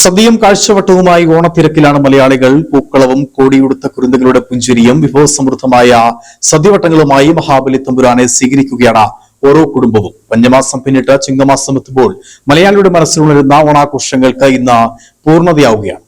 സദ്യയും കാഴ്ചവട്ടവുമായി ഓണത്തിരക്കിലാണ് മലയാളികൾ. പൂക്കളവും കോടിയുടുത്ത കുരുന്നുകളുടെ പുഞ്ചിരിയും വിഭവസമൃദ്ധമായ സദ്യവട്ടങ്ങളുമായി മഹാബലി തമ്പുരാനെ സ്വീകരിക്കുകയാണ് ഓരോ കുടുംബവും. പഞ്ഞമാസം പിന്നിട്ട് ചിങ്ങമാസം എത്തുമ്പോൾ മലയാളിയുടെ മനസ്സിലുണരുന്ന ഓണാഘോഷങ്ങൾക്ക് ഇന്ന് പൂർണ്ണതയാവുകയാണ്.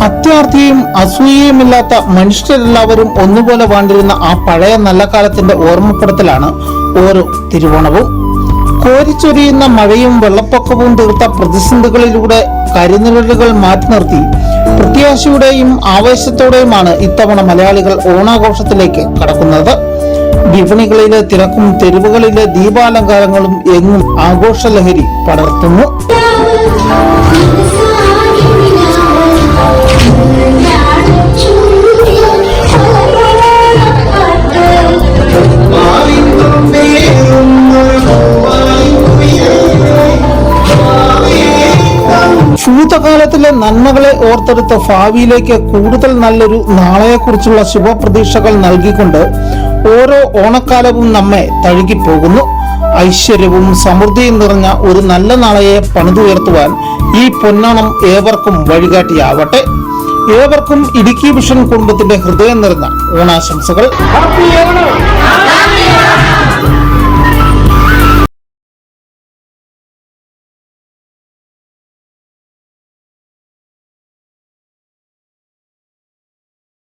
അത്യാർത്ഥിയും അസൂയയുമില്ലാത്ത മനുഷ്യരെല്ലാവരും ഒന്നുപോലെ വാണ്ടിരുന്ന ആ പഴയ നല്ല കാലത്തിന്റെ ഓർമ്മപ്പെടുത്തലാണ് ഓരോ തിരുവോണവും. കോരിച്ചൊരിയുന്ന മഴയും വെള്ളപ്പൊക്കവും തീർത്ത പ്രതിസന്ധികളിലൂടെ കരിനിഴലുകൾ മാറ്റി നിർത്തി പ്രത്യാശയുടെയും ആവേശത്തോടെയുമാണ് ഇത്തവണ മലയാളികൾ ഓണാഘോഷത്തിലേക്ക് കടക്കുന്നത്. വിപണികളിലെ തിരക്കും തെരുവുകളിലെ ദീപാലങ്കാരങ്ങളും എങ്ങും ആഘോഷലഹരി പടർത്തുന്നു. ഭൂതകാലത്തിലെ നന്മകളെ ഓർത്തെടുത്ത് ഭാവിയിലേക്ക് കൂടുതൽ നല്ലൊരു നാളെയെക്കുറിച്ചുള്ള ശുഭപ്രതീക്ഷകൾ നൽകിക്കൊണ്ട് ഓരോ ഓണക്കാലവും നമ്മെ തഴുകിപ്പോകുന്നു. ഐശ്വര്യവും സമൃദ്ധിയും നിറഞ്ഞ ഒരു നല്ല നാളെയെ പണിതുയർത്തുവാൻ ഈ പൊന്നോണം ഏവർക്കും വഴികാട്ടിയാവട്ടെ. ഏവർക്കും ഇടുക്കി വിഷൻ കുടുംബത്തിന്റെ ഹൃദയം നിറഞ്ഞ ഓണാശംസകൾ. ഹാപ്പി ഓണം.